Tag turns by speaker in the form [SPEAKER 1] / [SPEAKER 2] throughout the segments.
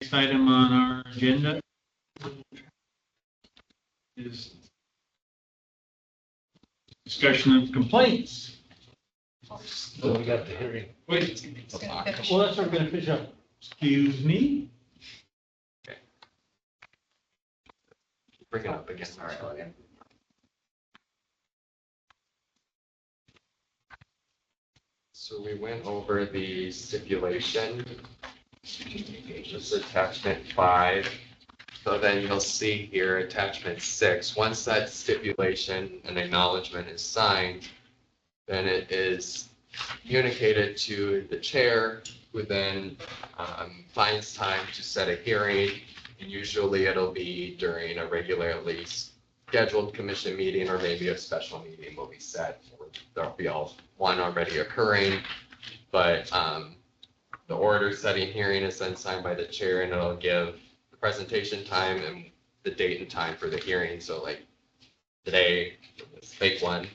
[SPEAKER 1] Next item on our agenda is discussion of complaints.
[SPEAKER 2] So we got the hearing.
[SPEAKER 1] Wait,
[SPEAKER 3] Well,
[SPEAKER 1] that's what we're gonna finish up. Excuse me?
[SPEAKER 4] Bring it up again. All right, Logan. So we went over the stipulation, just attachment 5. So then you'll see here attachment 6. Once that stipulation and acknowledgement is signed, then it is communicated to the chair, who then finds time to set a hearing. And usually it'll be during a regularly scheduled commission meeting, or maybe a special meeting will be set. There'll be one already occurring, but the order setting hearing is then signed by the chair, and it'll give the presentation time and the date and time for the hearing. So like today, this fake one,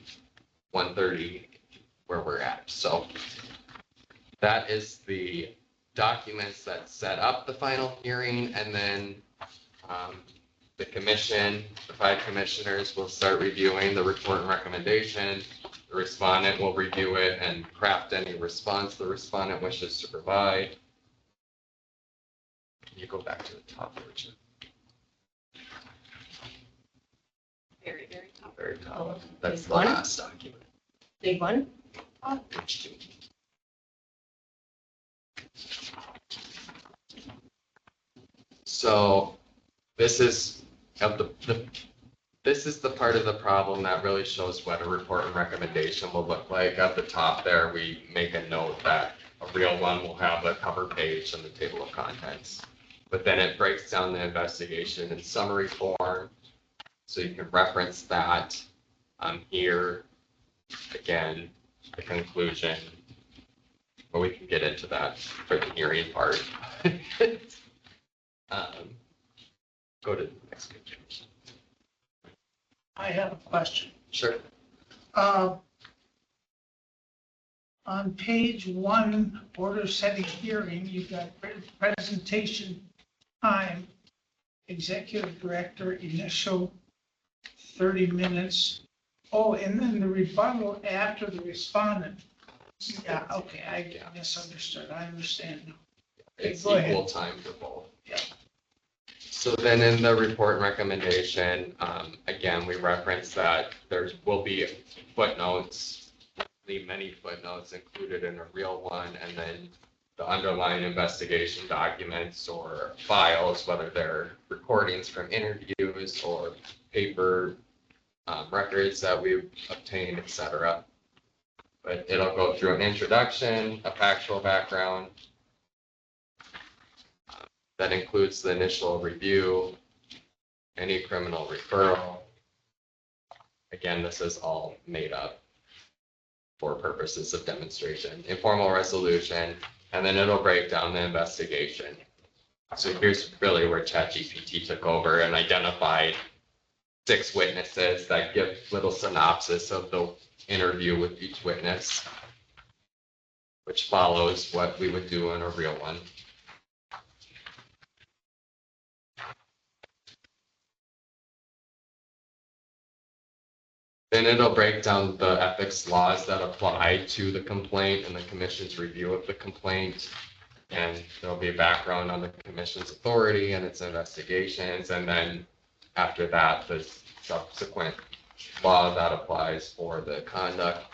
[SPEAKER 4] 1:30, where we're at. So that is the documents that set up the final hearing, and then the commission, the 5 commissioners will start reviewing the report and recommendation. The respondent will review it and craft any response the respondent wishes to provide. Can you go back to the top, Richard?
[SPEAKER 3] Very, very top.
[SPEAKER 4] Very top.
[SPEAKER 3] Oh,
[SPEAKER 4] That's the
[SPEAKER 3] one?
[SPEAKER 4] last document.
[SPEAKER 3] Big one?
[SPEAKER 4] Page 2. So this is this is the part of the problem that really shows what a report and recommendation will look like. At the top there, we make a note that a real one will have a cover page and the table of contents. But then it breaks down the investigation in summary form. So you can reference that here. Again, the conclusion. But we can get into that for the hearing part. Go to the next page.
[SPEAKER 5] I have a question.
[SPEAKER 4] Sure.
[SPEAKER 5] On page 1, order setting hearing, you've got presentation time, executive director, initial 30 minutes. Oh, and then the rebuttal after the respondent. Yeah, okay, I misunderstood. I understand now.
[SPEAKER 4] It's
[SPEAKER 5] Go ahead.
[SPEAKER 4] equal time for both.
[SPEAKER 5] Yeah.
[SPEAKER 4] So then in the report and recommendation, again, we reference that there will be footnotes, many footnotes included in a real one, and then the underlying investigation documents or files, whether they're recordings from interviews or paper records that we've obtained, etc. But it'll go through an introduction, a factual background, that includes the initial review, any criminal referral. Again, this is all made up for purposes of demonstration, informal resolution, and then it'll break down the investigation. So here's really where ChatGPT took over and identified 6 witnesses that give little synopsis of the interview with each witness, which follows what we would do in a real one. Then it'll break down the ethics laws that apply to the complaint and the commission's review of the complaint. And there'll be a background on the commission's authority and its investigations. And then after that, the subsequent law that applies for the conduct.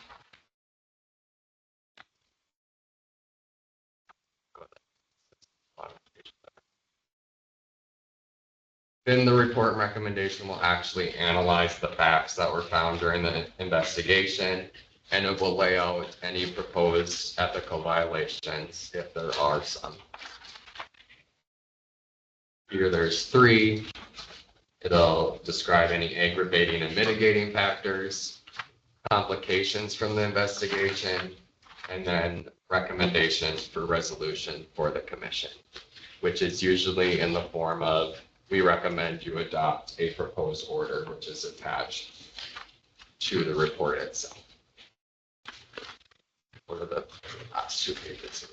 [SPEAKER 4] Then the report and recommendation will actually analyze the facts that were found during the investigation, and it will lay out any proposed ethical violations if there are some. Here there's 3. It'll describe any aggravating and mitigating factors, complications from the investigation, and then recommendations for resolution for the commission, which is usually in the form of, we recommend you adopt a proposed order, which is attached to the report itself. What are the last 2 pages?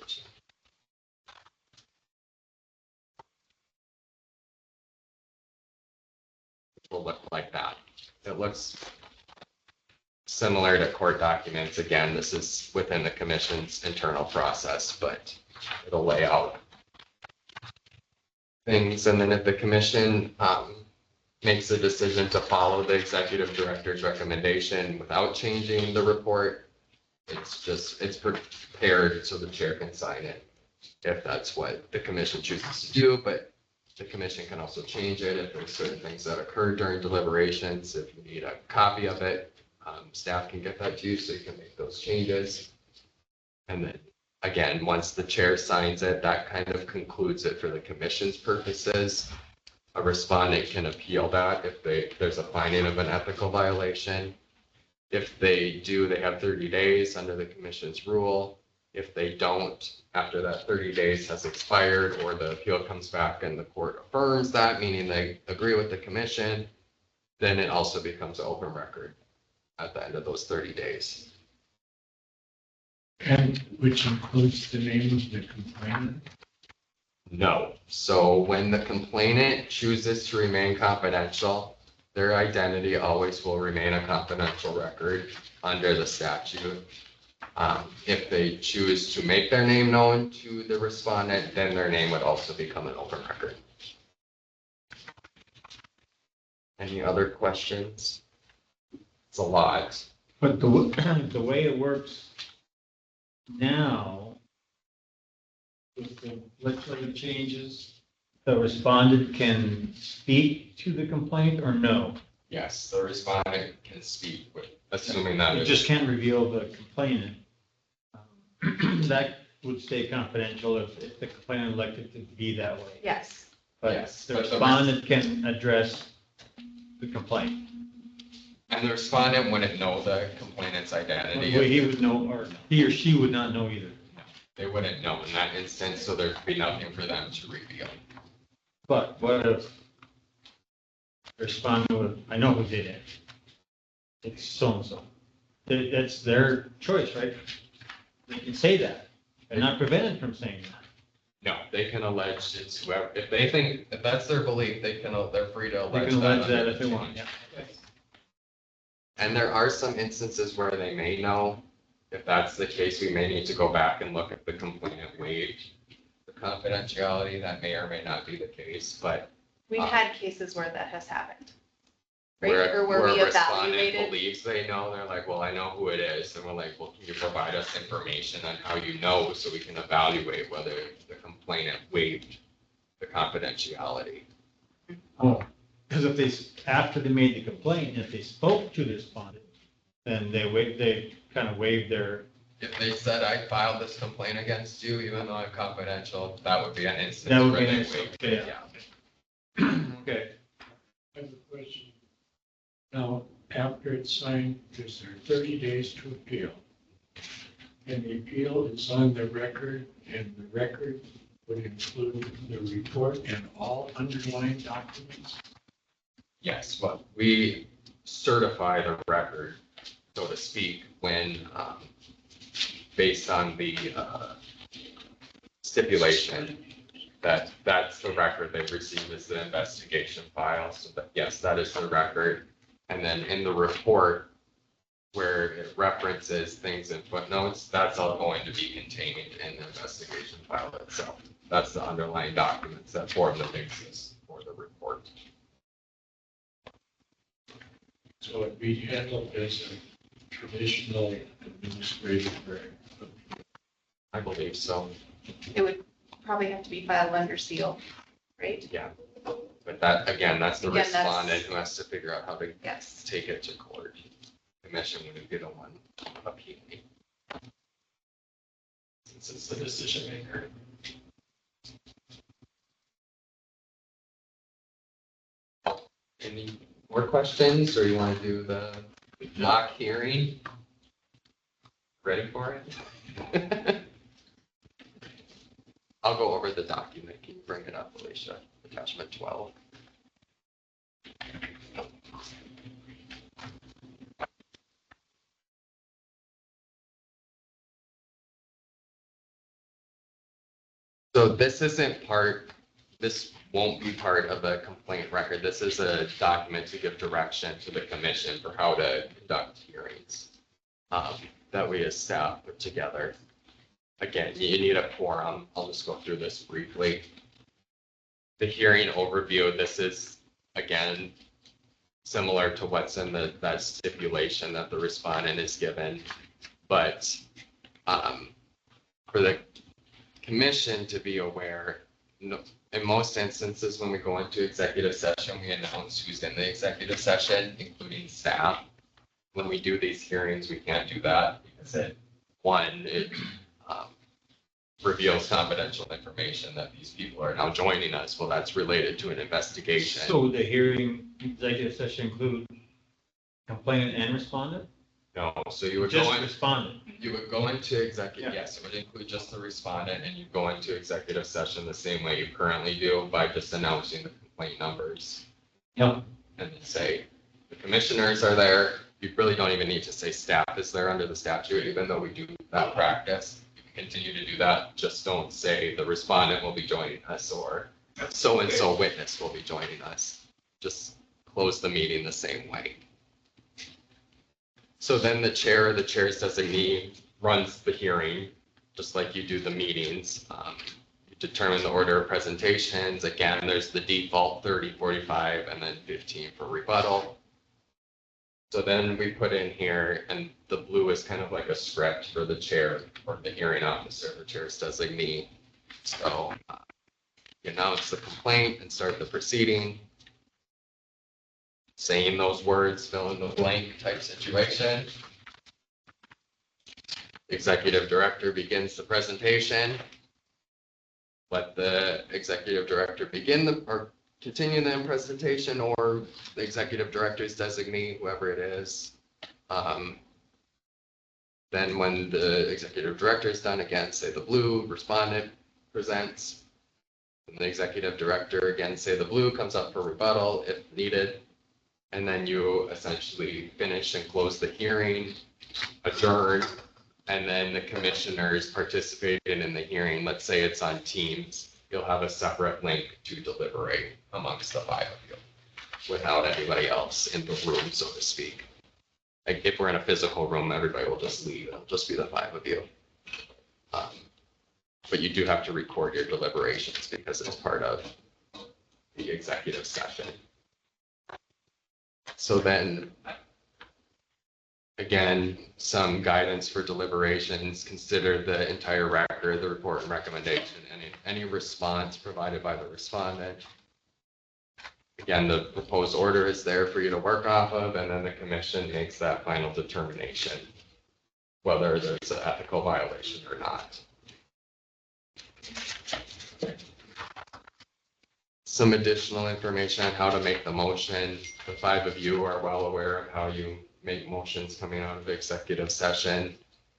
[SPEAKER 4] will look like that. It looks similar to court documents. Again, this is within the commission's internal process, but it'll lay out things. And then if the commission makes a decision to follow the executive director's recommendation without changing the report, it's prepared so the chair can sign it if that's what the commission chooses to do. But the commission can also change it if there's certain things that occurred during deliberations. If you need a copy of it, staff can get that to you so you can make those changes. And then again, once the chair signs it, that kind of concludes it for the commission's purposes. A respondent can appeal that if there's a finding of an ethical violation. If they do, they have 30 days under the commission's rule. If they don't, after that 30 days has expired or the appeal comes back and the court affirms that, meaning they agree with the commission, then it also becomes an open record at the end of those 30 days.
[SPEAKER 2] And which includes the name of the complainant?
[SPEAKER 4] No. So when the complainant chooses to remain confidential, their identity always will remain a confidential record under the statute. If they choose to make their name known to the respondent, then their name would also become an open record. Any other questions? It's a lot.
[SPEAKER 1] But the way it works now, with the legislative changes, the respondent can speak to the complaint or no?
[SPEAKER 4] Yes, the respondent can speak with, assuming that
[SPEAKER 1] You
[SPEAKER 4] it's.
[SPEAKER 1] just can't reveal the complainant. That would stay confidential if the complainant elected to be that way.
[SPEAKER 3] Yes.
[SPEAKER 1] But
[SPEAKER 4] Yes,
[SPEAKER 1] the
[SPEAKER 4] but the
[SPEAKER 1] respondent can address the complaint.
[SPEAKER 4] And the respondent wouldn't know the complainant's identity.
[SPEAKER 1] Well, he would know, or he or she would not know either.
[SPEAKER 4] They wouldn't know in that instance, so there'd be nothing for them to reveal.
[SPEAKER 1] But what if the respondent would, I know who did it. It's so-and-so. That's their choice, right? They can say that. They're not prevented from saying that.
[SPEAKER 4] No, they can allege it's whoever, if they think, if that's their belief, they're free to
[SPEAKER 1] They
[SPEAKER 4] allege
[SPEAKER 1] can allege
[SPEAKER 4] under
[SPEAKER 1] that if they
[SPEAKER 4] the
[SPEAKER 1] want,
[SPEAKER 4] change.
[SPEAKER 1] yeah.
[SPEAKER 4] And there are some instances where they may know. If that's the case, we may need to go back and look at the complainant waived the confidentiality. That may or may not be the case, but
[SPEAKER 3] We've had cases where that has happened. Right?
[SPEAKER 4] where,
[SPEAKER 3] Or where
[SPEAKER 4] where
[SPEAKER 3] we
[SPEAKER 4] a respondent
[SPEAKER 3] evaluated.
[SPEAKER 4] believes they know, they're like, well, I know who it is. And we're like, well, can you provide us information on how you know so we can evaluate whether the complainant waived the confidentiality?
[SPEAKER 1] Oh, because if they, after they made the complaint, if they spoke to the respondent, then they kind of waived their,
[SPEAKER 4] If they said, I filed this complaint against you, even though I'm confidential, that would be an
[SPEAKER 1] that
[SPEAKER 4] instance
[SPEAKER 1] would
[SPEAKER 4] where
[SPEAKER 1] be
[SPEAKER 4] they
[SPEAKER 1] an
[SPEAKER 4] waived.
[SPEAKER 1] instance, yeah. Okay.
[SPEAKER 2] I have a question. Now, after it's signed, is there 30 days to appeal? And the appeal is on the record, and the record would include the report and all underlying documents?
[SPEAKER 4] Yes, well, we certify the record, so to speak, when, based on the stipulation, that's the record they receive as the investigation file. So that, yes, that is the record. And then in the report, where it references things in footnotes, that's all going to be contained in the investigation file itself. That's the underlying documents that form the basis for the report.
[SPEAKER 2] So it'd be handled as a traditional administrative record.
[SPEAKER 4] I believe so.
[SPEAKER 3] It would probably have to be filed under seal, right?
[SPEAKER 4] But that, again, that's the
[SPEAKER 3] Again, that's-
[SPEAKER 4] respondent who has to figure out how to
[SPEAKER 3] Yes.
[SPEAKER 4] take it to court. Commission wouldn't be the one appealing. Since it's the decision maker. Any more questions, or you want to do the mock hearing? Ready for it? I'll go over the document. Can you bring it up, Alicia? Attachment 12. So this isn't part this won't be part of a complaint record. This is a document to give direction to the commission for how to conduct hearings that we as staff put together. Again, you need a quorum. I'll just go through this briefly. The hearing overview, this is, again, similar to what's in that stipulation that the respondent is given. But for the commission to be aware, in most instances, when we go into executive session, we announce who's in the executive session, including staff. When we do these hearings, we can't do that because it reveals confidential information that these people are now joining us. Well, that's related to an investigation.
[SPEAKER 1] So the hearing, executive session include complainant and respondent?
[SPEAKER 4] No, so you would
[SPEAKER 1] Just
[SPEAKER 4] go in,
[SPEAKER 1] respondent.
[SPEAKER 4] you would go into executive,
[SPEAKER 1] Yeah.
[SPEAKER 4] yes, it would include just the respondent, and you go into executive session the same way you currently do by just announcing the complaint numbers.
[SPEAKER 1] Yep.
[SPEAKER 4] And then say, the commissioners are there. You really don't even need to say staff is there under the statute, even though we do that practice. You can continue to do that. Just don't say the respondent will be joining us or so-and-so witness will be joining us. Just close the meeting the same way. So then the chair's designee runs the hearing, just like you do the meetings. You determine the order of presentations. Again, there's the default 30, 45, and then 15 for rebuttal. So then we put in here, and the blue is kind of like a script for the chair or the hearing officer, the chair's designee. So you announce the complaint and start the proceeding. Saying those words, fill in the blank type situation. Executive director begins the presentation. Let the executive director continue the presentation, or the executive director's designee, whoever it is. Then when the executive director is done, again, say the blue, respondent presents. And the executive director, again, say the blue, comes up for rebuttal if needed. And then you essentially finish and close the hearing, adjourn, and then the commissioners participating in the hearing, let's say it's on Teams, you'll have a separate link to deliberate amongst the five of you without anybody else in the room, so to speak. Like if we're in a physical room, everybody will just leave. It'll just be the five of you. But you do have to record your deliberations because it's part of the executive session. So then, again, some guidance for deliberations. Consider the entire record, the report and recommendation, and any response provided by the respondent. Again, the proposed order is there for you to work off of, and then the commission makes that final determination, whether there's an ethical violation or not. Some additional information on how to make the motion. The five of you are well aware of how you make motions coming out of executive session.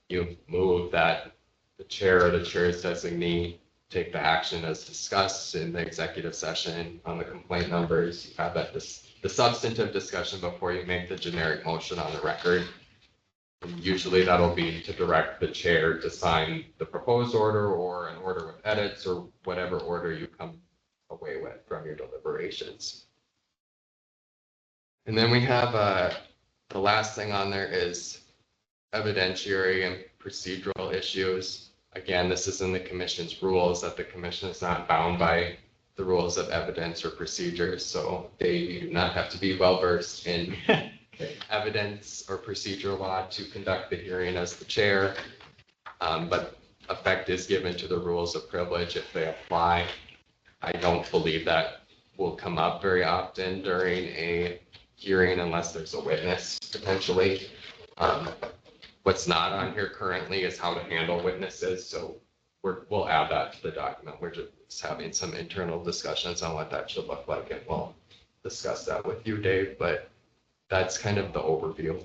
[SPEAKER 4] You move that the chair or the chair's designee take the action as discussed in the executive session on the complaint numbers. You have that the substantive discussion before you make the generic motion on the record. And usually that'll be to direct the chair to sign the proposed order or an order with edits or whatever order you come away with from your deliberations. And then we have the last thing on there is evidentiary and procedural issues. Again, this is in the commission's rules that the commission is not bound by the rules of evidence or procedures. So Dave, you do not have to be well versed in evidence or procedural law to conduct the hearing as the chair. But effect is given to the rules of privilege if they apply. I don't believe that will come up very often during a hearing unless there's a witness potentially. What's not on here currently is how to handle witnesses. So we'll add that to the document. We're just having some internal discussions on what that should look like, and we'll discuss that with you, Dave. But that's kind of the overview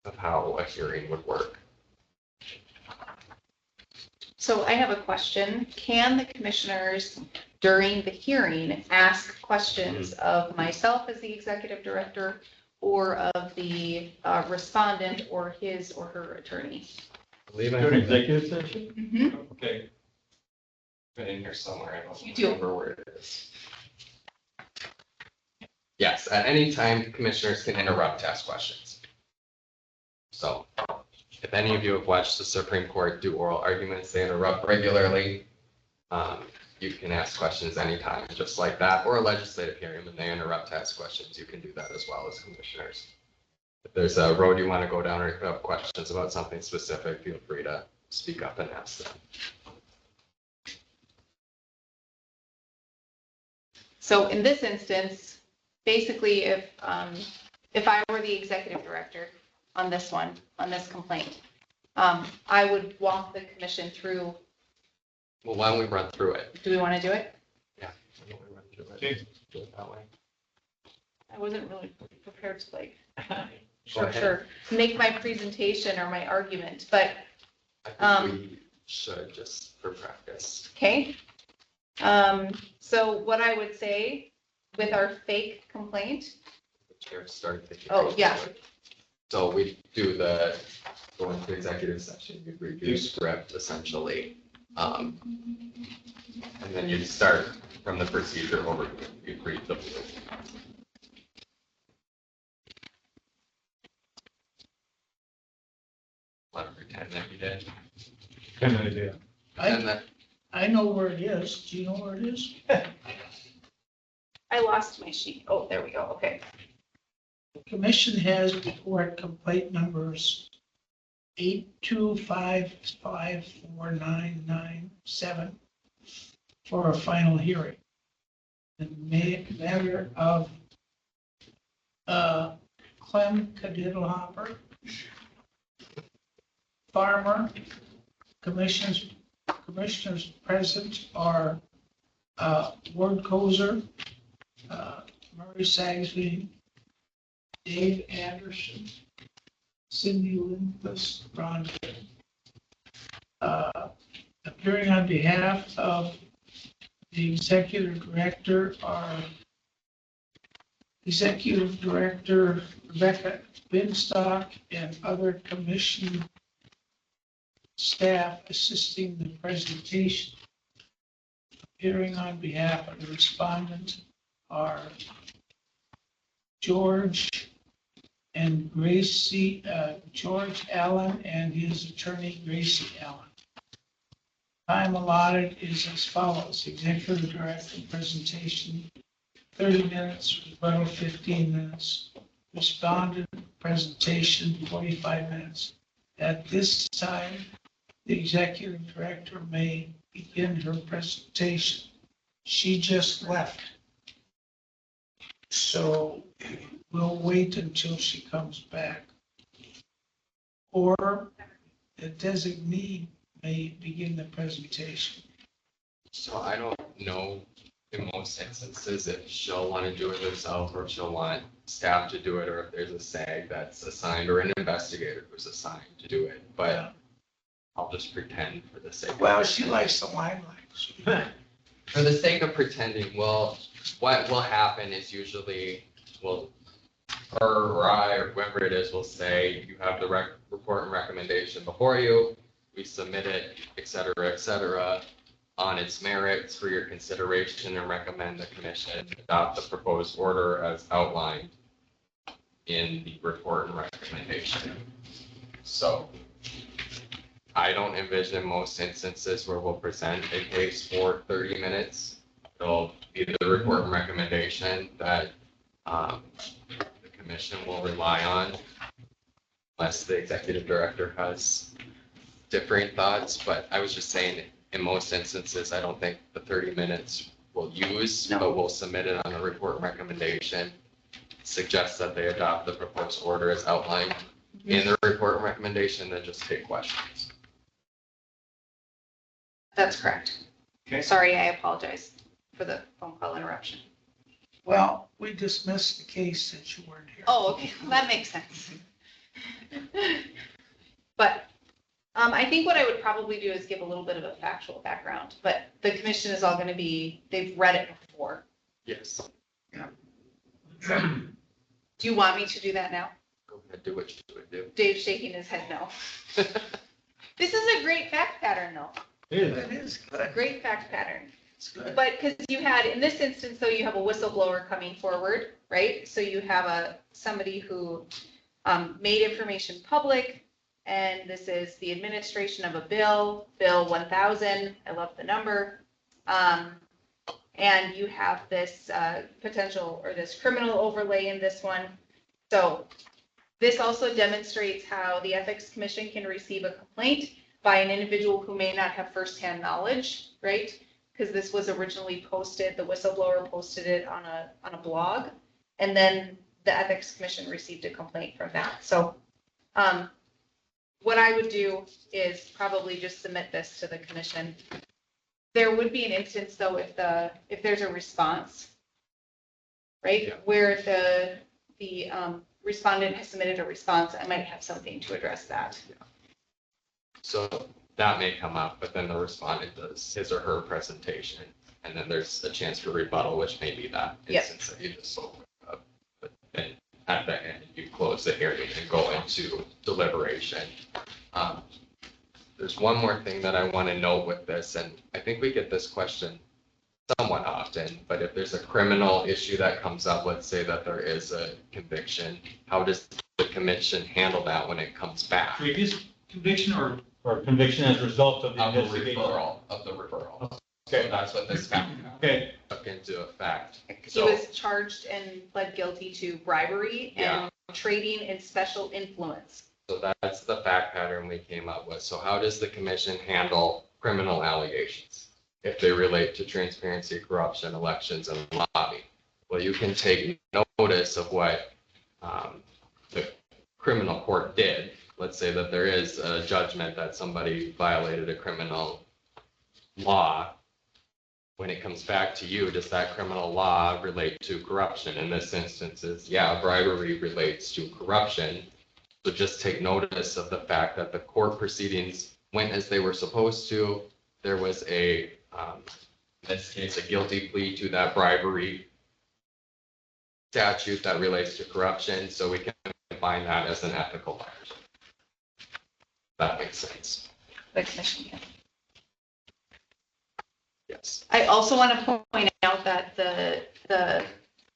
[SPEAKER 4] of how a hearing would work.
[SPEAKER 3] So I have a question. Can the commissioners during the hearing ask questions of myself as the executive director or of the respondent or his or her attorney?
[SPEAKER 4] I believe
[SPEAKER 1] During executive session?
[SPEAKER 3] Mm-hmm.
[SPEAKER 1] Okay.
[SPEAKER 4] Been in here somewhere, I don't
[SPEAKER 3] You do.
[SPEAKER 4] remember where it is. Yes, at any time, commissioners can interrupt to ask questions. So if any of you have watched the Supreme Court do oral arguments, they interrupt regularly. You can ask questions anytime, just like that, or a legislative hearing, when they interrupt to ask questions, you can do that as well as commissioners. If there's a road you want to go down or if you have questions about something specific, feel free to speak up and ask them.
[SPEAKER 3] So in this instance, basically, if I were the executive director on this one, on this complaint, I would walk the commission through.
[SPEAKER 4] Well, why don't we run through it?
[SPEAKER 3] Do we want to do it?
[SPEAKER 4] Yeah. Why don't we run through it?
[SPEAKER 1] Okay.
[SPEAKER 4] Do it that way.
[SPEAKER 3] I wasn't really prepared to like,
[SPEAKER 4] Go ahead.
[SPEAKER 3] sure, make my presentation or my argument, but,
[SPEAKER 4] I think we should, just for practice.
[SPEAKER 3] okay. So what I would say with our fake complaint,
[SPEAKER 4] The chair started the
[SPEAKER 3] Oh,
[SPEAKER 4] hearing.
[SPEAKER 3] yeah.
[SPEAKER 4] So we do go into executive session, you review script essentially. And then you start from the procedure over, you read the. Want to pretend that you did.
[SPEAKER 1] Kind of idea.
[SPEAKER 4] And then,
[SPEAKER 5] I know where it is. Do you know where it is?
[SPEAKER 3] I lost my sheet. Oh, there we go. Okay.
[SPEAKER 5] The commission has before it complaint numbers 825549997 for a final hearing. The matter of Clem Cadiddlehopper, Farmer. Commissioners present are Ward Kozer, Murray Sagsby, Dave Anderson, Cindy Lindquist, Ron. Appearing on behalf of the executive director are Executive Director Rebecca Binstock and other commission staff assisting the presentation. Appearing on behalf of the respondent are George and Gracie, George Allen and his attorney Gracie Allen. Time allotted is as follows: executive director presentation, 30 minutes, rebuttal 15 minutes, respondent presentation, 45 minutes. At this time, the executive director may begin her presentation. She just left. So we'll wait until she comes back. Or the designee may begin the presentation.
[SPEAKER 4] so I don't know in most instances if she'll want to do it herself or if she'll want staff to do it, or if there's a SAG that's assigned or an investigator who's assigned to do it, but I'll just pretend for the sake of.
[SPEAKER 5] Well, she likes the limelight.
[SPEAKER 4] For the sake of pretending, well, what will happen is usually, well, her or I, or whoever it is, will say, you have the report and recommendation before you, we submit it, et cetera, on its merits for your consideration, and recommend the commission adopt the proposed order as outlined in the report and recommendation. So I don't envision most instances where we'll present a case for 30 minutes. It'll be the report and recommendation that the commission will rely on, unless the executive director has differing thoughts. But I was just saying, in most instances, I don't think the 30 minutes we'll use,
[SPEAKER 3] No.
[SPEAKER 4] but we'll submit it on the report and recommendation. Suggest that they adopt the proposed order as outlined in the report and recommendation, then just take questions.
[SPEAKER 3] That's correct.
[SPEAKER 1] Okay.
[SPEAKER 3] Sorry, I apologize for the phone call interruption.
[SPEAKER 5] Well, we dismissed the case since you weren't here.
[SPEAKER 3] Oh, okay, well, that makes sense. But I think what I would probably do is give a little bit of a factual background, but the commission is all going to be, they've read it before.
[SPEAKER 4] Yes,
[SPEAKER 3] Do you want me to do that now?
[SPEAKER 4] go ahead, do what you would do.
[SPEAKER 3] Dave's shaking his head no. This is a great fact pattern though.
[SPEAKER 1] It is.
[SPEAKER 5] That is good.
[SPEAKER 3] Great fact pattern.
[SPEAKER 5] It's good.
[SPEAKER 3] But because you had, in this instance, though, you have a whistleblower coming forward, right? So you have somebody who made information public, and this is the administration of a bill, Bill 1000, I love the number. And you have this potential, or this criminal overlay in this one. So this also demonstrates how the Ethics Commission can receive a complaint by an individual who may not have firsthand knowledge, right? Because this was originally posted, the whistleblower posted it on a blog, and then the Ethics Commission received a complaint from that. So what I would do is probably just submit this to the commission. There would be an instance, though, if there's a response, right?
[SPEAKER 4] Yeah.
[SPEAKER 3] Where the respondent has submitted a response, I might have something to address that.
[SPEAKER 4] So that may come up, but then the respondent does his or her presentation, and then there's a chance for rebuttal, which may be that
[SPEAKER 3] Yep.
[SPEAKER 4] instance that you just spoke of. But then at the end, you close the hearing and go into deliberation. There's one more thing that I want to note with this, and I think we get this question somewhat often, but if there's a criminal issue that comes up, let's say that there is a conviction, how does the commission handle that when it comes back?
[SPEAKER 1] Previous conviction or conviction as a result of the
[SPEAKER 4] Of the
[SPEAKER 1] investigation?
[SPEAKER 4] referral, of the referral.
[SPEAKER 1] Okay.
[SPEAKER 4] So that's what this fact
[SPEAKER 1] Okay,
[SPEAKER 4] took into effect.
[SPEAKER 3] He
[SPEAKER 4] So-
[SPEAKER 3] was charged and pled guilty to bribery and trading in special influence.
[SPEAKER 4] So that's the fact pattern we came up with. So how does the commission handle criminal allegations if they relate to transparency, corruption, elections, and lobbying? Well, you can take notice of what the criminal court did. Let's say that there is a judgment that somebody violated a criminal law. When it comes back to you, does that criminal law relate to corruption? In this instance, bribery relates to corruption. So just take notice of the fact that the court proceedings went as they were supposed to. There was in this case, a guilty plea to that bribery statute that relates to corruption. So we can define that as an ethical violation. That makes sense.
[SPEAKER 3] The commission can.
[SPEAKER 4] Yes.
[SPEAKER 3] I also want to point out that the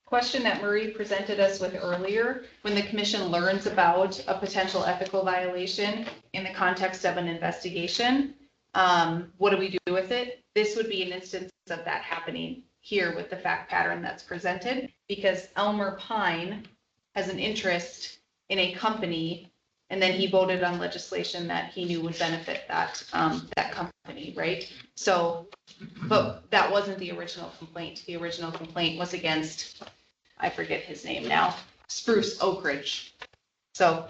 [SPEAKER 3] question that Murray presented us with earlier, when the commission learns about a potential ethical violation in the context of an investigation, what do we do with it? This would be an instance of that happening here with the fact pattern that's presented, because Elmer Pine has an interest in a company, and then he voted on legislation that he knew would benefit that company, right? So, but that wasn't the original complaint. The original complaint was against, I forget his name now, Spruce Oak Ridge. So,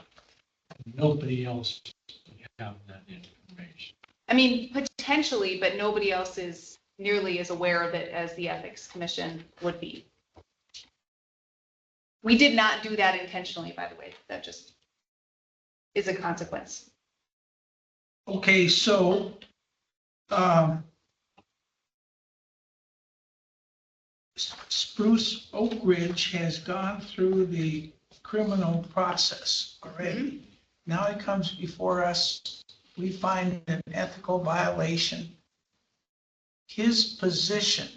[SPEAKER 2] Nobody else would have that information.
[SPEAKER 3] I mean, potentially, but nobody else is nearly as aware of it as the Ethics Commission would be. We did not do that intentionally, by the way. That just is a consequence.
[SPEAKER 5] Okay, so, Spruce Oak Ridge has gone through the criminal process already. Now it comes before us, we find an ethical violation. His position,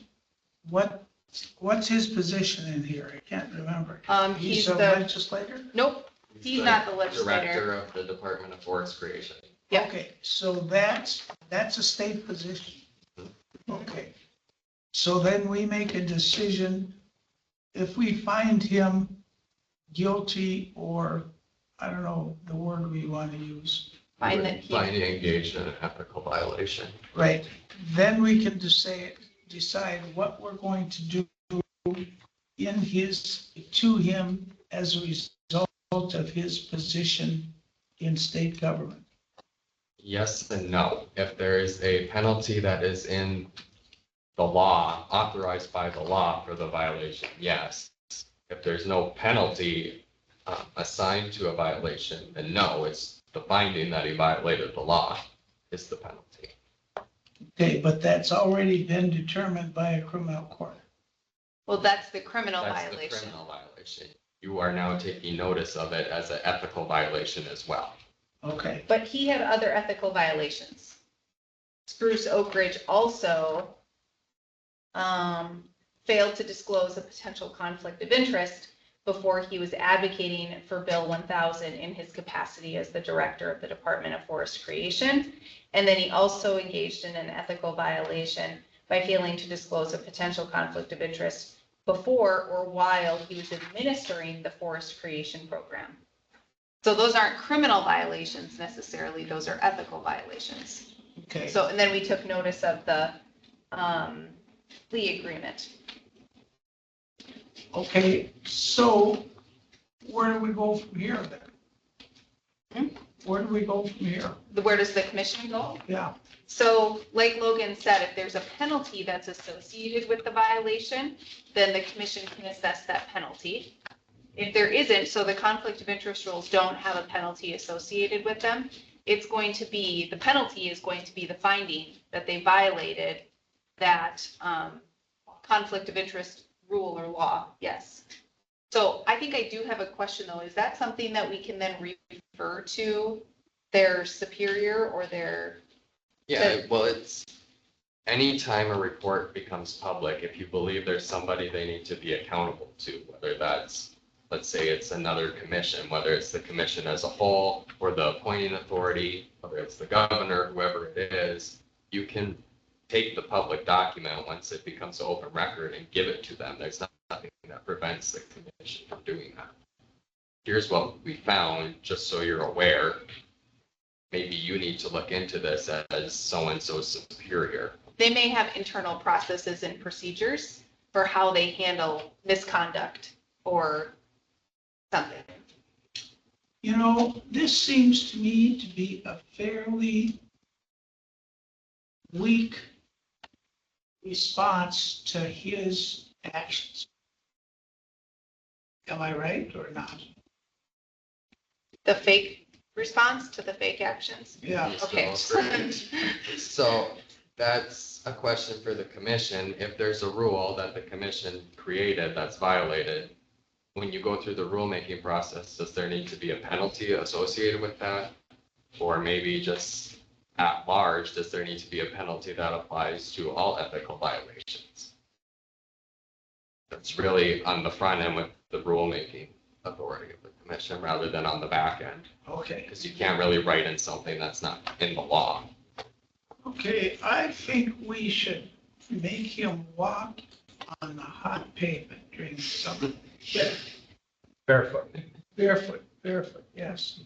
[SPEAKER 5] what's his position in here? I can't remember.
[SPEAKER 3] He's
[SPEAKER 5] He's a
[SPEAKER 3] the,
[SPEAKER 5] legislator?
[SPEAKER 3] nope, He's not the legislator.
[SPEAKER 4] Director of the Department of Forest Creation.
[SPEAKER 3] Yeah.
[SPEAKER 5] Okay, so that's a state position. Okay. So then we make a decision, if we find him guilty, or, I don't know the word we want to use,
[SPEAKER 3] Find that he,
[SPEAKER 4] Finding engaged in an ethical violation.
[SPEAKER 5] right? Then we can decide what we're going to do to him as a result of his position in state government.
[SPEAKER 4] Yes and no. If there is a penalty that is in the law, authorized by the law for the violation, yes. If there's no penalty assigned to a violation, then no, it's the finding that he violated the law is the penalty.
[SPEAKER 5] Okay, but that's already been determined by a criminal court.
[SPEAKER 3] well, that's the criminal
[SPEAKER 4] That's the
[SPEAKER 3] violation.
[SPEAKER 4] criminal violation. You are now taking notice of it as an ethical violation as well.
[SPEAKER 5] Okay,
[SPEAKER 3] But he had other ethical violations. Spruce Oak Ridge also failed to disclose a potential conflict of interest before he was advocating for Bill 1000 in his capacity as the director of the Department of Forest Creation. And then he also engaged in an ethical violation by failing to disclose a potential conflict of interest before or while he was administering the Forest Creation Program. So those aren't criminal violations necessarily, those are ethical violations.
[SPEAKER 5] Okay,
[SPEAKER 3] So, and then we took notice of the plea agreement.
[SPEAKER 5] okay, so where do we go from here then? Where do we go from here?
[SPEAKER 3] Where does the commission go?
[SPEAKER 5] Yeah,
[SPEAKER 3] So like Logan said, if there's a penalty that's associated with the violation, then the commission can assess that penalty. If there isn't, so the conflict of interest rules don't have a penalty associated with them, it's going to be, the penalty is going to be the finding that they violated that conflict of interest rule or law, yes. So I think I do have a question though, is that something that we can then refer to their superior or their,
[SPEAKER 4] Yeah, well, it's, anytime a report becomes public, if you believe there's somebody they need to be accountable to, whether that's, let's say it's another commission, whether it's the commission as a whole or the appointing authority, whether it's the governor, whoever it is, you can take the public document once it becomes an open record and give it to them. There's nothing that prevents the commission from doing that. Here's what we found, just so you're aware. Maybe you need to look into this as so-and-so superior.
[SPEAKER 3] they may have internal processes and procedures for how they handle misconduct or something.
[SPEAKER 5] you know, this seems to me to be a fairly weak response to his actions. Am I right or not?
[SPEAKER 3] The fake response to the fake actions.
[SPEAKER 5] Yeah,
[SPEAKER 3] Okay.
[SPEAKER 4] So that's a question for the commission. If there's a rule that the commission created that's violated, when you go through the rulemaking process, does there need to be a penalty associated with that? Or maybe just at large, does there need to be a penalty that applies to all ethical violations? That's really on the front end with the rulemaking authority of the commission rather than on the back end,
[SPEAKER 5] okay.
[SPEAKER 4] because you can't really write in something that's not in the law.
[SPEAKER 5] Okay, I think we should make him walk on the hot pavement during the summer.
[SPEAKER 1] Barefoot.
[SPEAKER 5] Barefoot, yes.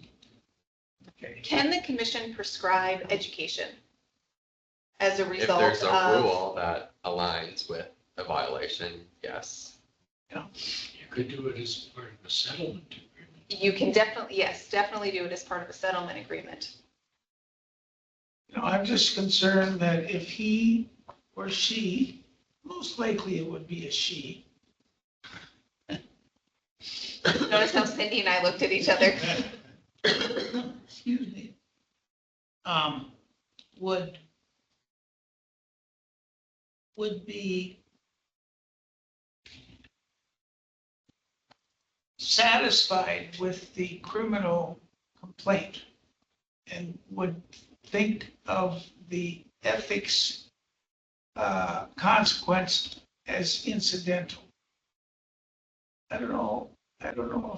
[SPEAKER 5] Okay,
[SPEAKER 3] Can the commission prescribe education as a
[SPEAKER 4] If
[SPEAKER 3] result
[SPEAKER 4] there's a
[SPEAKER 3] of?
[SPEAKER 4] rule that aligns with a violation, yes.
[SPEAKER 2] You could do it as part of a settlement agreement.
[SPEAKER 3] You can definitely, yes, definitely do it as part of a settlement agreement.
[SPEAKER 5] you know, I'm just concerned that if he or she, most likely it would be a she.
[SPEAKER 3] Notice how Cindy and I looked at each other.
[SPEAKER 5] Excuse me. Would be satisfied with the criminal complaint and would think of the ethics consequence as incidental. I don't know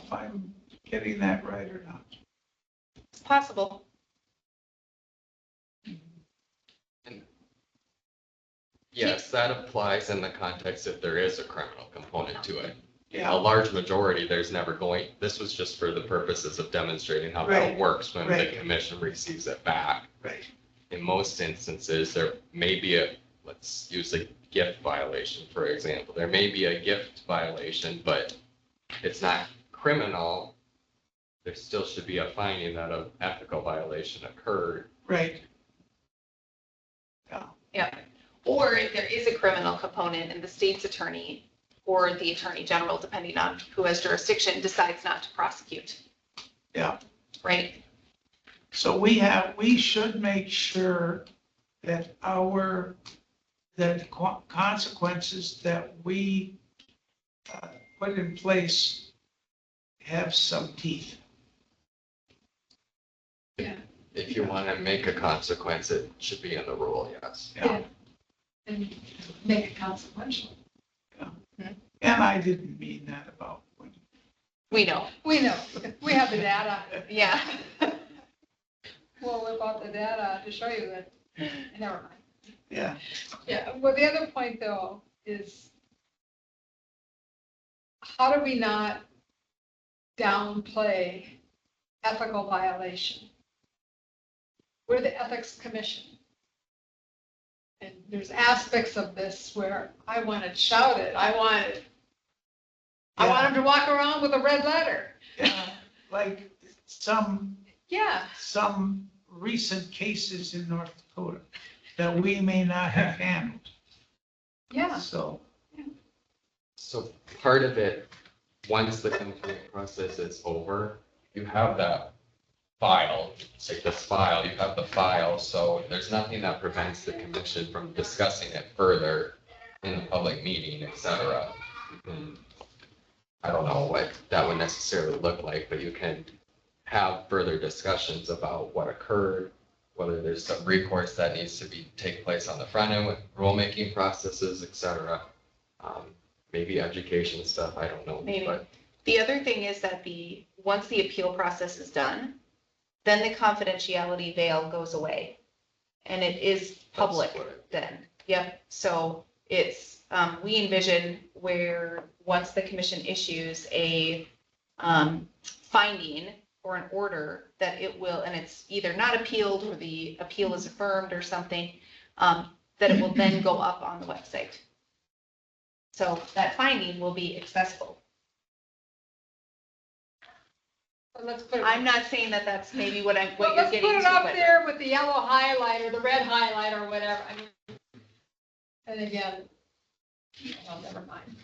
[SPEAKER 5] if I'm getting that right or not.
[SPEAKER 3] It's possible.
[SPEAKER 4] Yes, that applies in the context if there is a criminal component to it. A
[SPEAKER 5] Yeah,
[SPEAKER 4] large majority, there's never going, this was just for the purposes of demonstrating how
[SPEAKER 5] Right,
[SPEAKER 4] that works when the
[SPEAKER 5] right.
[SPEAKER 4] commission receives it back.
[SPEAKER 5] right.
[SPEAKER 4] In most instances, there may be let's use a gift violation, for example. There may be a gift violation, but it's not criminal. There still should be a finding that an ethical violation occurred.
[SPEAKER 5] Right.
[SPEAKER 3] Yeah. Or if there is a criminal component and the state's attorney or the attorney general, depending on who has jurisdiction, decides not to prosecute.
[SPEAKER 5] Yeah.
[SPEAKER 3] Right?
[SPEAKER 5] So we should make sure that the consequences that we put in place have some teeth.
[SPEAKER 4] if you want to make a consequence, it should be in the rule, yes.
[SPEAKER 5] Yeah.
[SPEAKER 6] And make it consequential.
[SPEAKER 5] And I didn't mean that about when.
[SPEAKER 3] We know,
[SPEAKER 6] We know, we have the data.
[SPEAKER 3] yeah.
[SPEAKER 6] We'll whip out the data to show you that, never mind.
[SPEAKER 5] Yeah.
[SPEAKER 6] Yeah, well, the other point though is how do we not downplay ethical violation? We're the Ethics Commission. And there's aspects of this where I want to shout it. I want him to walk around with a red letter.
[SPEAKER 5] Like some
[SPEAKER 6] Yeah,
[SPEAKER 5] recent cases in North Dakota that we may not have handled.
[SPEAKER 6] yeah.
[SPEAKER 5] So,
[SPEAKER 4] So part of it, once the complaint process is over, you have that file, like this file, you have the file, so there's nothing that prevents the commission from discussing it further in a public meeting, et cetera. You can, I don't know what that would necessarily look like, but you can have further discussions about what occurred, whether there's some recourse that needs to take place on the front end with rulemaking processes, et cetera. Maybe education stuff, I don't know.
[SPEAKER 3] Maybe.
[SPEAKER 4] But
[SPEAKER 3] The other thing is that once the appeal process is done, then the confidentiality veil goes away. And it is public
[SPEAKER 4] that's what
[SPEAKER 3] then. Yep. So it's, we envision where once the commission issues a finding or an order, that it will, and it's either not appealed or the appeal is affirmed or something, that it will then go up on the website. So that finding will be accessible.
[SPEAKER 6] But let's put it.
[SPEAKER 3] I'm not saying that that's maybe what
[SPEAKER 6] Well,
[SPEAKER 3] you're
[SPEAKER 6] let's
[SPEAKER 3] getting
[SPEAKER 6] put it
[SPEAKER 3] to,
[SPEAKER 6] up
[SPEAKER 3] but
[SPEAKER 6] there with the yellow highlight or the red highlight or whatever. I mean, and again, well, never mind.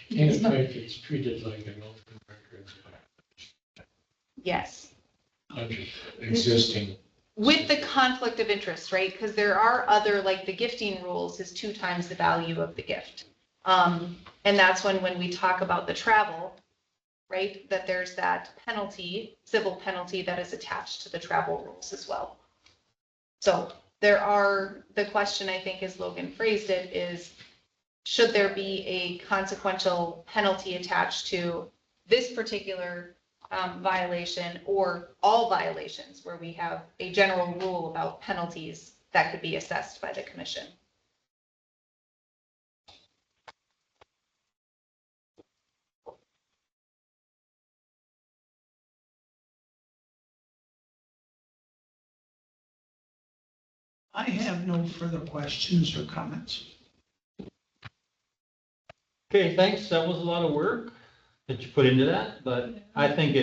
[SPEAKER 2] In effect, it's treated like an open records
[SPEAKER 3] yes.
[SPEAKER 2] under existing.
[SPEAKER 3] With the conflict of interest, right? Because there are other, like the gifting rules is 2 times the value of the gift. And that's when we talk about the travel, right? That there's that penalty, civil penalty that is attached to the travel rules as well. So the question I think as Logan phrased it is, should there be a consequential penalty attached to this particular violation or all violations where we have a general rule about penalties that could be assessed by the commission?
[SPEAKER 5] I have no further questions or comments.
[SPEAKER 1] Okay, thanks. That was a lot of work that you put into that, but I think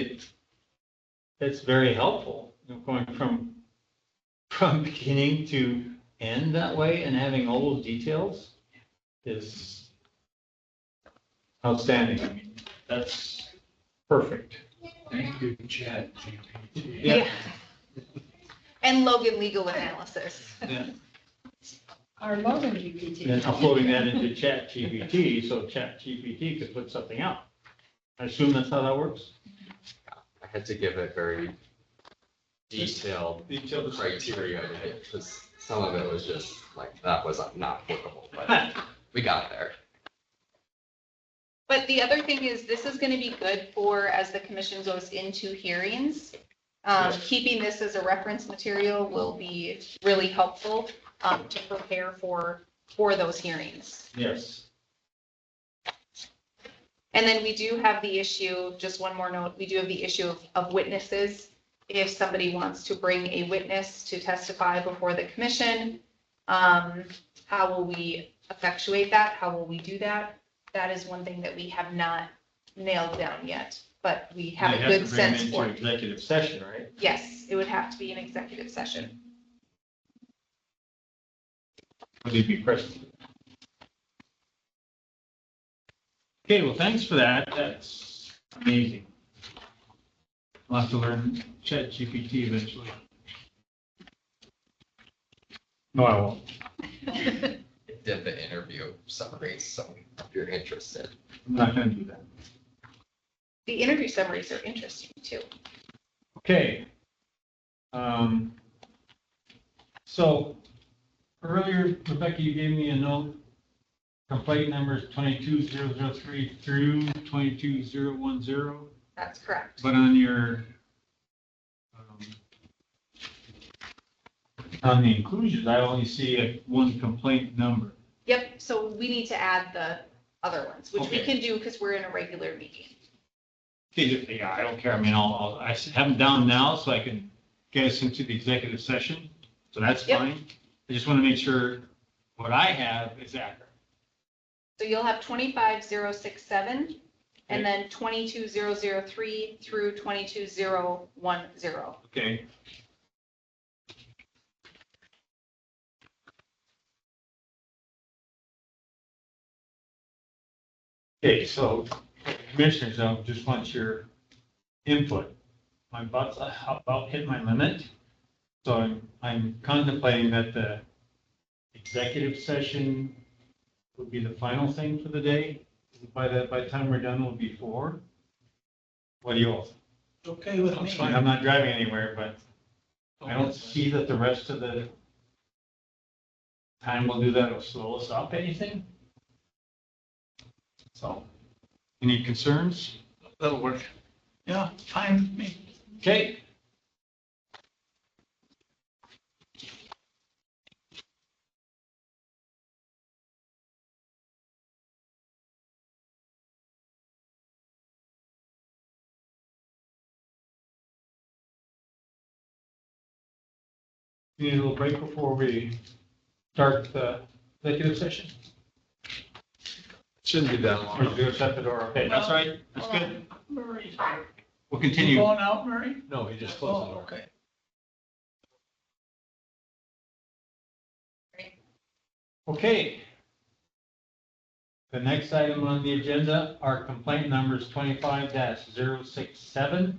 [SPEAKER 1] it's very helpful, going from beginning to end that way and having all those details is outstanding. I mean, that's perfect.
[SPEAKER 2] Thank you, Chad GPT.
[SPEAKER 1] Yeah.
[SPEAKER 3] And Logan legal analysis.
[SPEAKER 1] Yeah.
[SPEAKER 6] Our Logan GPT.
[SPEAKER 1] And uploading that into ChatGPT, so ChatGPT could put something out. I assume that's how that works?
[SPEAKER 4] I had to give it very detailed criteria, because some of it was just like, that was not workable, but we got there.
[SPEAKER 3] But the other thing is, this is going to be good for, as the commission goes into hearings, keeping this as a reference material will be really helpful to prepare for those hearings.
[SPEAKER 1] Yes.
[SPEAKER 3] And then we do have the issue, just one more note, we do have the issue of witnesses. If somebody wants to bring a witness to testify before the commission, how will we effectuate that? How will we do that? That is one thing that we have not nailed down yet, but we have a good sense for it.
[SPEAKER 1] Executive session, right?
[SPEAKER 3] Yes, it would have to be an executive session.
[SPEAKER 1] Would he be present? Okay, well, thanks for that. That's amazing. I'll have to learn ChatGPT eventually. No, I won't.
[SPEAKER 4] It did the interview summaries, so if you're interested.
[SPEAKER 1] I'm not gonna do that.
[SPEAKER 3] The interview summaries are interesting too.
[SPEAKER 1] Okay. So earlier, Rebecca, you gave me a note, complaint numbers 22003 through 22010,
[SPEAKER 3] That's correct.
[SPEAKER 1] but on your, on the inclusions, I only see one complaint number.
[SPEAKER 3] Yep, so we need to add the other ones, which we
[SPEAKER 1] Okay.
[SPEAKER 3] can do because we're in a regular meeting.
[SPEAKER 1] Yeah, I don't care. I mean, I have them down now so I can get us into the executive session. So that's
[SPEAKER 3] Yep.
[SPEAKER 1] fine. I just want to make sure what I have is accurate.
[SPEAKER 3] So you'll have 25067
[SPEAKER 1] Okay.
[SPEAKER 3] and then 22003 through 22010.
[SPEAKER 1] Okay. Okay, so commissioners, I just want your input. My butt's about hit my limit. So I'm contemplating that the executive session would be the final thing for the day. By the time we're done, will be 4. What do you all think?
[SPEAKER 5] Okay with me.
[SPEAKER 1] I'm not driving anywhere, but I don't see that the rest of the time we'll do that will slow us up anything. So, any concerns?
[SPEAKER 7] That'll work.
[SPEAKER 5] Yeah, fine with me.
[SPEAKER 1] Okay. Need a little break before we start the executive session?
[SPEAKER 7] Shouldn't be that
[SPEAKER 1] Or
[SPEAKER 7] long.
[SPEAKER 1] do we shut the door? Okay, that's all right. That's
[SPEAKER 5] Hold
[SPEAKER 1] good.
[SPEAKER 5] on. Murray.
[SPEAKER 1] We'll
[SPEAKER 5] You
[SPEAKER 1] continue.
[SPEAKER 5] going out, Murray?
[SPEAKER 7] No, he just closed the
[SPEAKER 5] Oh,
[SPEAKER 7] door.
[SPEAKER 5] okay.
[SPEAKER 1] Okay. The next item on the agenda are complaint numbers 25-067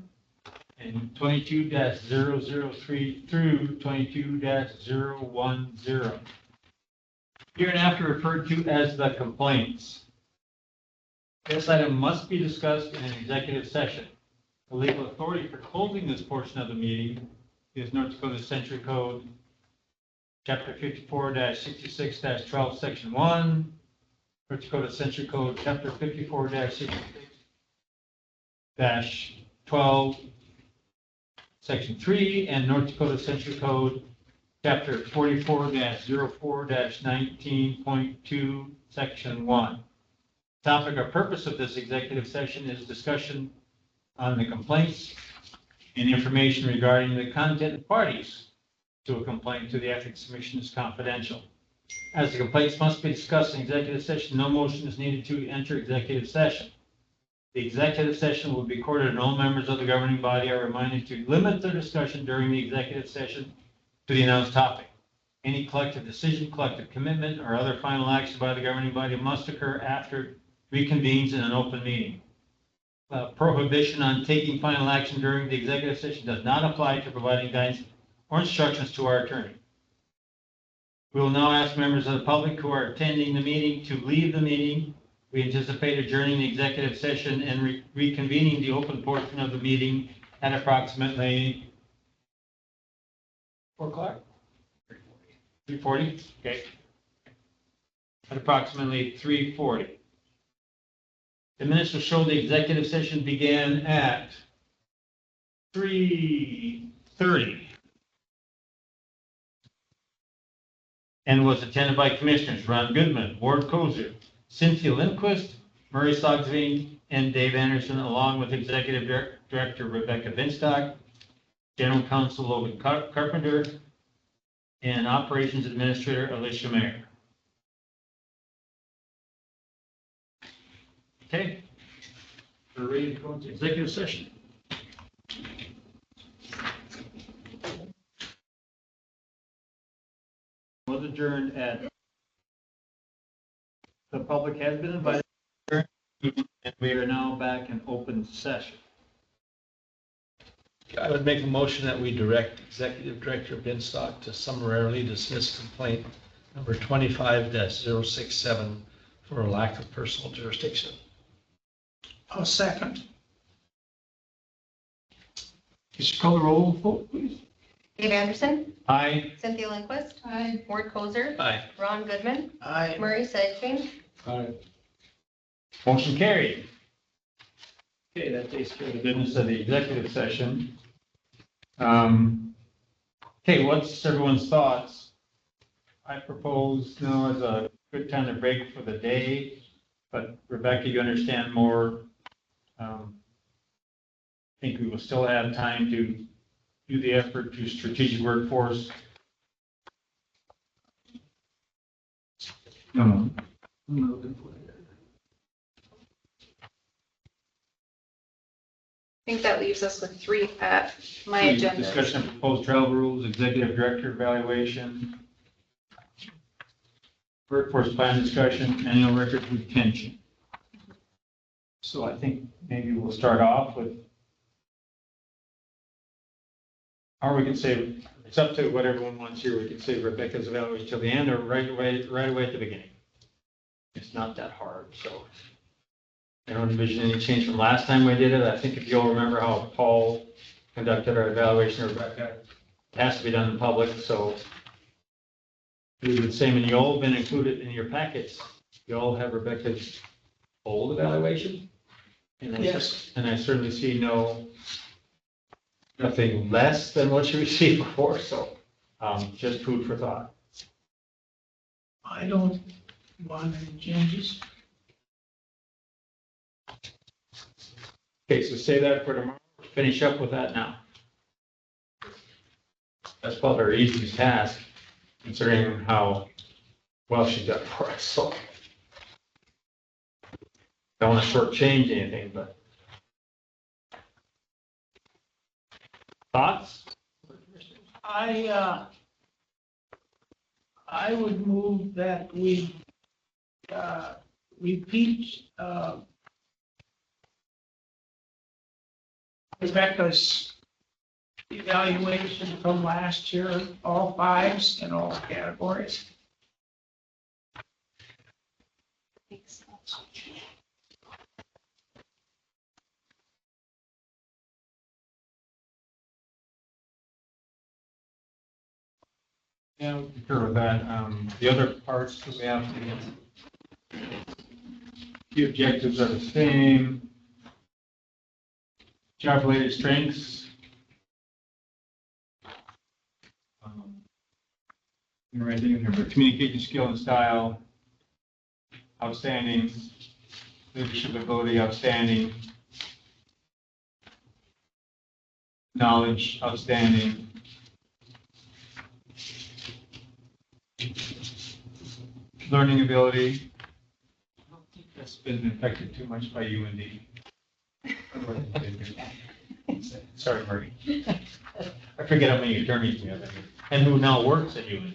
[SPEAKER 1] and 22-003 through 22-010. Hereinafter referred to as the complaints. This item must be discussed in an executive session. The legal authority for closing this portion of the meeting is North Dakota Century Code, Chapter 54-66-12, Section 1, North Dakota Century Code, Chapter 54-66-12, Section 3, and North Dakota Century Code, Chapter 44-04-19.2, Section 1. Topic or purpose of this executive session is discussion on the complaints and information regarding the content of parties to a complaint to the Ethics Commission is confidential. As the complaints must be discussed in executive session, no motion is needed to enter executive session. The executive session will be recorded, and all members of the governing body are reminded to limit their discussion during the executive session to the announced topic. Any collective decision, collective commitment, or other final action by the governing body must occur after it reconvenes in an open meeting. Prohibition on taking final action during the executive session does not apply to providing guidance or instructions to our attorney. We will now ask members of the public who are attending the meeting to leave the meeting. We anticipate adjourning the executive session and reconvening the open portion of the meeting at approximately 4 o'clock? 3:40? Okay. At approximately 3:40. The minutes will show the executive session began at 3:30 and was attended by Commissioners Ron Goodman, Ward Kozer, Cynthia Lindquist, Murray Sogsveen, and Dave Anderson, along with Executive Director Rebecca Vinstock, General Counsel Logan Carpenter, and Operations Administrator Alicia Mayer. Okay, we're ready to go into executive session. Was adjourned at, the public has been invited, and we are now back in open session.
[SPEAKER 7] I would make a motion that we direct Executive Director Binstock to summarily dismiss complaint number 25-067 for a lack of personal jurisdiction.
[SPEAKER 5] I'll second.
[SPEAKER 1] Could you call the roll, vote, please?
[SPEAKER 8] Dave Anderson,
[SPEAKER 1] Aye.
[SPEAKER 8] Cynthia Lindquist,
[SPEAKER 6] I,
[SPEAKER 8] Ward Kozer,
[SPEAKER 7] Aye.
[SPEAKER 8] Ron Goodman,
[SPEAKER 5] I,
[SPEAKER 8] Murray Segling,
[SPEAKER 1] Motion carried. Okay, that takes care of the business of the executive session. Okay, what's everyone's thoughts? I propose, as a good time to break for the day, but Rebecca, you understand more. I think we will still have time to do the effort to strategic workforce. No.
[SPEAKER 3] I think that leaves us with 3F, my agenda.
[SPEAKER 1] Discussion of proposed travel rules, executive director evaluation, workforce plan discussion, annual record retention. So I think maybe we'll start off with, or we can say, it's up to what everyone wants here. We can say Rebecca's evaluation till the end or right away at the beginning. It's not that hard, so. I don't envision any change from last time we did it. I think if you'll remember how Paul conducted our evaluation of Rebecca, it has to be done in public, so we would say, and you all been included in your packets, you all have Rebecca's old evaluation? And
[SPEAKER 5] Yes.
[SPEAKER 1] And I certainly see nothing less than what you received before, so just food for thought.
[SPEAKER 5] I don't want any changes.
[SPEAKER 1] Okay, so say that for tomorrow, finish up with that now. That's probably our easiest task, considering how well she done for us, so. Don't want to shortchange anything, but. Thoughts?
[SPEAKER 5] I would move that we repeat Rebecca's evaluation from last year, all fives in all categories.
[SPEAKER 1] Yeah, I concur with that. The other parts that we have to get. The objectives are the same. Job-related strengths. Anything in there for communication skill and style. Outstanding. Leadership ability, outstanding. Knowledge, outstanding. Learning ability. I don't think that's been affected too much by UND. Sorry, Murray. I forget how many attorneys we have in here, and who now works at UND.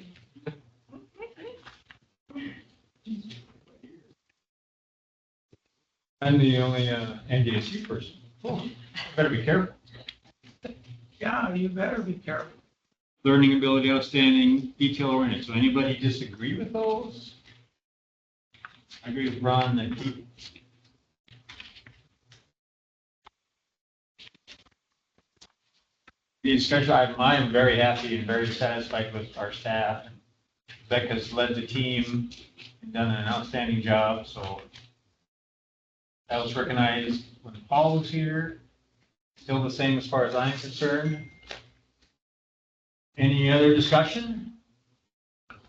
[SPEAKER 1] I'm the only NDSU person. Oh, better be careful.
[SPEAKER 5] Yeah, you better be careful.
[SPEAKER 1] Learning ability, outstanding, detail oriented. So anybody disagree with those? I agree with Ron that the discussion, I am very happy and very satisfied with our staff. Becca's led the team and done an outstanding job, so that was recognized when Paul was here. Still the same as far as I'm concerned. Any other discussion?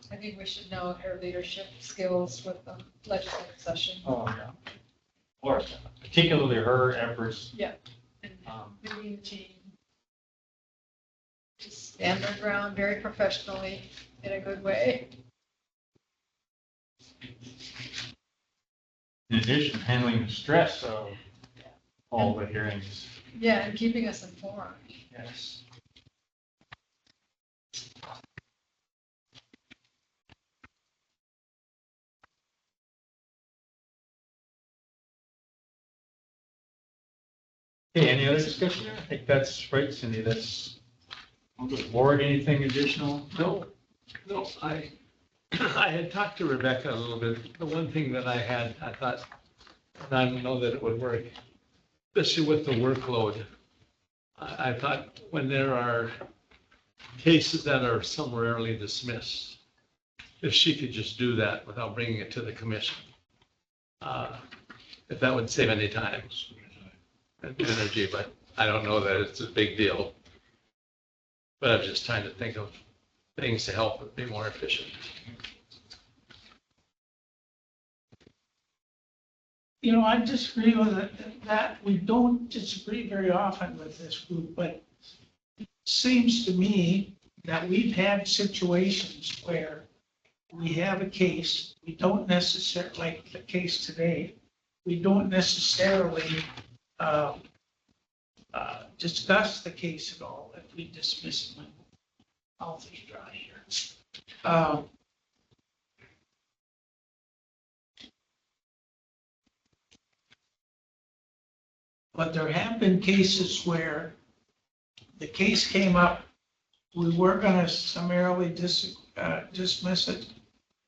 [SPEAKER 6] I think we should know her leadership skills with the legislative session.
[SPEAKER 1] Oh, yeah. Or particularly her efforts.
[SPEAKER 6] And
[SPEAKER 1] um,
[SPEAKER 6] leading the team. Just stand their ground very professionally in a good way.
[SPEAKER 1] In addition, handling the stress of all the hearings.
[SPEAKER 6] Yeah, and keeping us informed.
[SPEAKER 1] Yes. Okay, any other discussion? I think that's right, Cindy. That's, on the board, anything additional?
[SPEAKER 7] No, I had talked to Rebecca a little bit. The one thing that I thought, and I don't know that it would work, especially with the workload. I thought when there are cases that are summarily dismissed, if she could just do that without bringing it to the commission. If that would save any time and energy, but I don't know that it's a big deal. But I'm just trying to think of things to help it be more efficient.
[SPEAKER 5] You know, I disagree with it, that we don't disagree very often with this group, but it seems to me that we've had situations where we have a case, we don't necessarily, like the case today, we don't necessarily discuss the case at all if we dismiss it. My mouth is dry here. But there have been cases where the case came up, we were going to summarily dismiss it,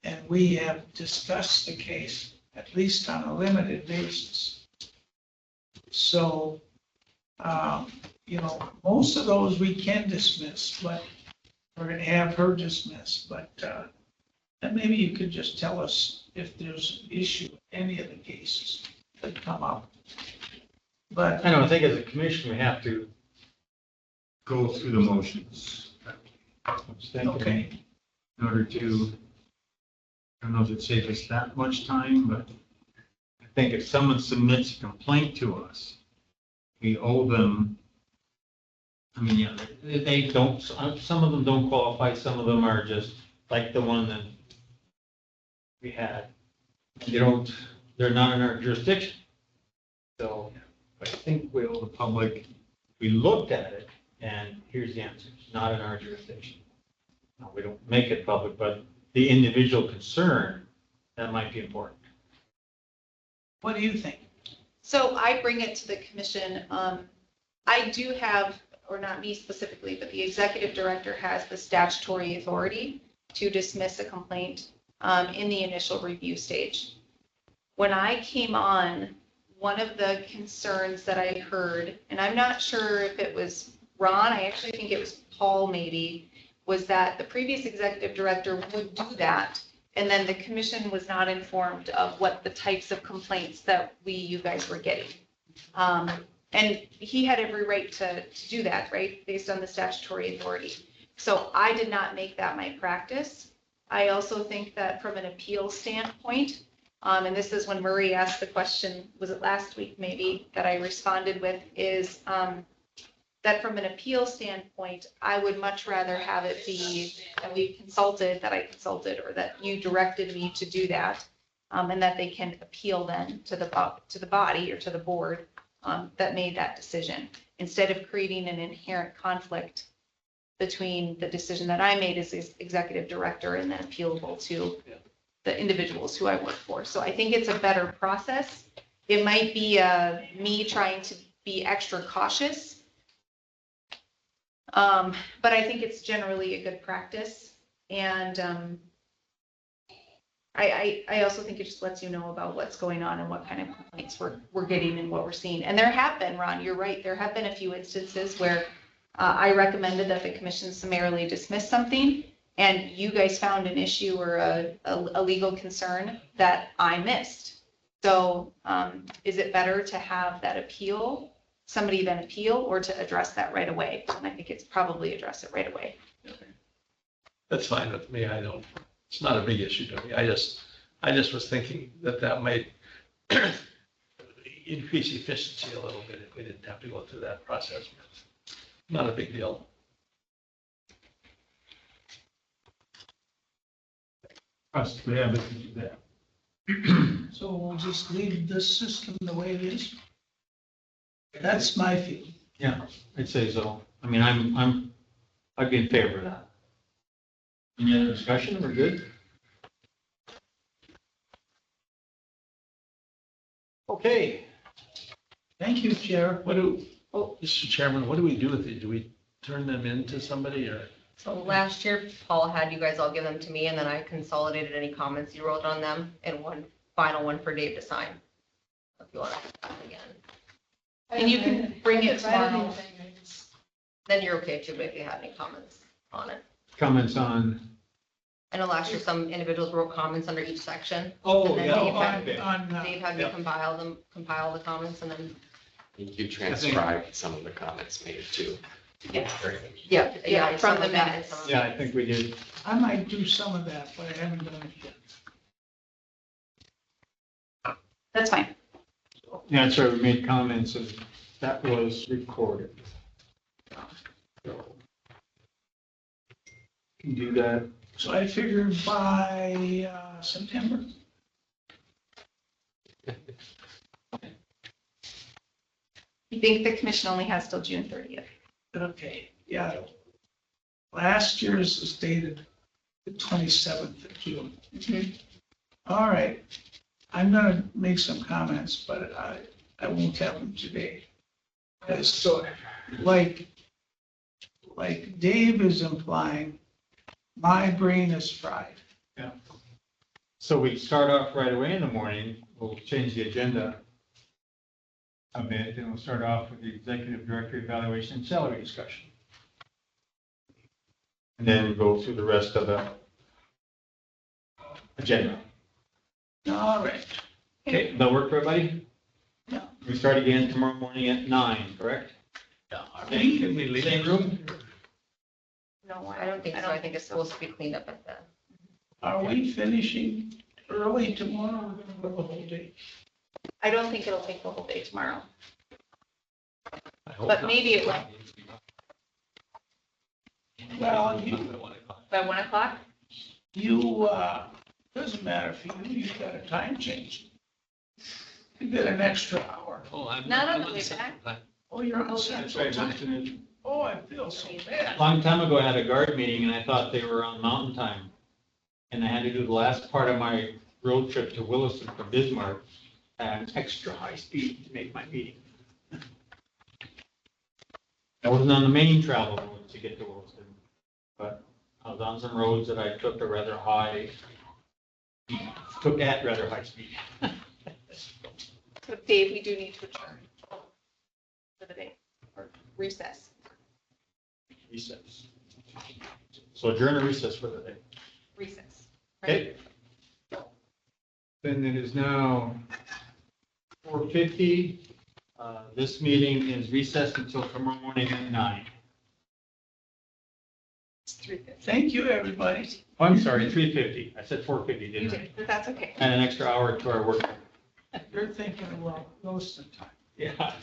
[SPEAKER 5] and we have discussed the case, at least on a limited basis. So, you know, most of those we can dismiss, but we're going to have her dismiss. But and maybe you could just tell us if there's an issue with any of the cases that come up. But
[SPEAKER 1] I don't think as a commission, we have to.
[SPEAKER 9] Go through the motions
[SPEAKER 5] okay,
[SPEAKER 9] in order to, I don't know if it saves us that much time, but
[SPEAKER 1] I think if someone submits a complaint to us, we owe them, I mean, yeah, they don't, some of them don't qualify, some of them are just like the one that we had. They don't, they're not in our jurisdiction. So I think we owe the public, we looked at it, and here's the answer, it's not in our jurisdiction. No, we don't make it public, but the individual concern, that might be important.
[SPEAKER 5] what do you think?
[SPEAKER 3] So I bring it to the commission. I do have, or not me specifically, but the executive director has the statutory authority to dismiss a complaint in the initial review stage. When I came on, one of the concerns that I heard, and I'm not sure if it was Ron, I actually think it was Paul maybe, was that the previous executive director would do that. And then the commission was not informed of what the types of complaints that you guys were getting. And he had every right to do that, right, based on the statutory authority. So I did not make that my practice. I also think that from an appeal standpoint, and this is when Murray asked the question, was it last week maybe, that I responded with, is that from an appeal standpoint, I would much rather have it be that we consulted, that I consulted, or that you directed me to do that, and that they can appeal then to the body or to the board that made that decision, instead of creating an inherent conflict between the decision that I made as executive director and then appealable to the individuals who I work for. So I think it's a better process. It might be me trying to be extra cautious, but I think it's generally a good practice. And I also think it just lets you know about what's going on and what kind of complaints we're getting and what we're seeing. And there have been, Ron, you're right, there have been a few instances where I recommended that the commission summarily dismiss something, and you guys found an issue or a legal concern that I missed. So is it better to have that appeal, somebody then appeal, or to address that right away? And I think it's probably address it right away.
[SPEAKER 7] That's fine with me. It's not a big issue to me. I just was thinking that might increase efficiency a little bit if we didn't have to go through that process. Not a big deal.
[SPEAKER 9] us to have it to do that.
[SPEAKER 5] So we'll just leave this system the way it is? That's my feeling.
[SPEAKER 1] Yeah, I'd say so. I mean, I'd be in favor of that. Any other discussion? We're good? Okay.
[SPEAKER 5] Thank you, Chair.
[SPEAKER 7] Mr. Chairman, what do we do with it? Do we turn them into somebody or?
[SPEAKER 8] So last year, Paul had you guys all give them to me, and then I consolidated any comments you wrote on them in one final one for Dave to sign. If you want to do that again,
[SPEAKER 3] And you can bring it tomorrow.
[SPEAKER 8] then you're okay too, but if you had any comments. on it.
[SPEAKER 1] Comments on,
[SPEAKER 8] I know last year some individuals wrote comments under each section.
[SPEAKER 1] oh,
[SPEAKER 8] And then
[SPEAKER 1] yeah,
[SPEAKER 8] Dave had-
[SPEAKER 1] okay.
[SPEAKER 8] Dave had me
[SPEAKER 1] Yep.
[SPEAKER 8] compile the comments and then,
[SPEAKER 4] I think you transcribed some of the comments made too.
[SPEAKER 3] Yes.
[SPEAKER 8] yeah.
[SPEAKER 3] Yeah, from
[SPEAKER 8] some
[SPEAKER 3] the
[SPEAKER 8] of that and
[SPEAKER 3] minutes.
[SPEAKER 8] some of-
[SPEAKER 1] Yeah, I think we did.
[SPEAKER 5] I might do some of that, but I haven't done it yet.
[SPEAKER 3] That's fine.
[SPEAKER 1] Yeah, that's right, we made comments and that was recorded. Can do that.
[SPEAKER 5] So I figured by September.
[SPEAKER 3] You think the commission only has till June 30th?
[SPEAKER 5] Okay, yeah. Last year's is dated the 27th of June. All right. I'm gonna make some comments, but I won't have them today. So, like Dave is implying, my brain is fried.
[SPEAKER 1] So we start off right away in the morning, we'll change the agenda a bit, and we'll start off with the executive director evaluation and salary discussion. And then go through the rest of the agenda.
[SPEAKER 5] All right.
[SPEAKER 1] Okay, that work for everybody?
[SPEAKER 5] Yeah.
[SPEAKER 1] We start again tomorrow morning at 9, correct?
[SPEAKER 5] All
[SPEAKER 1] Same
[SPEAKER 5] right.
[SPEAKER 7] we leave?
[SPEAKER 1] same room?
[SPEAKER 3] No,
[SPEAKER 8] I don't think so. I think it's supposed to be cleaned up at the,
[SPEAKER 5] Are we finishing early tomorrow? We're gonna go the whole day.
[SPEAKER 3] I don't think it'll take the whole day tomorrow,
[SPEAKER 7] I hope
[SPEAKER 3] but
[SPEAKER 7] not.
[SPEAKER 3] maybe it will.
[SPEAKER 5] Well, you,
[SPEAKER 3] By 1 o'clock?
[SPEAKER 5] doesn't matter for you, you've got a time change. You get an extra hour.
[SPEAKER 7] Oh, I'm
[SPEAKER 3] Not on
[SPEAKER 7] I'm
[SPEAKER 3] the way
[SPEAKER 7] Central
[SPEAKER 3] back.
[SPEAKER 7] Time.
[SPEAKER 5] Oh, you're on
[SPEAKER 3] Oh,
[SPEAKER 5] Central Time. Oh, I feel so bad.
[SPEAKER 1] Long time ago, I had a guard meeting and I thought they were on mountain time. And I had to do the last part of my road trip to Williston from Bismarck at extra high speed to make my meeting. I wasn't on the main travel road to get to Williston, but I was on some roads that I took at rather high speed.
[SPEAKER 3] So Dave, we do need to adjourn for the day, or recess.
[SPEAKER 1] Recess. So adjourn or recess for the day.
[SPEAKER 3] Recess.
[SPEAKER 1] Okay. Then it is now 4:50. This meeting is recessed until tomorrow morning at 9.
[SPEAKER 3] It's 3:50.
[SPEAKER 5] Thank you, everybody.
[SPEAKER 1] Oh, I'm sorry, 3:50. I said 4:50,
[SPEAKER 3] You
[SPEAKER 1] didn't I?
[SPEAKER 3] did, but that's okay.
[SPEAKER 1] And an extra hour to our work.
[SPEAKER 5] You're thinking, well, most of the time.
[SPEAKER 1] Yeah.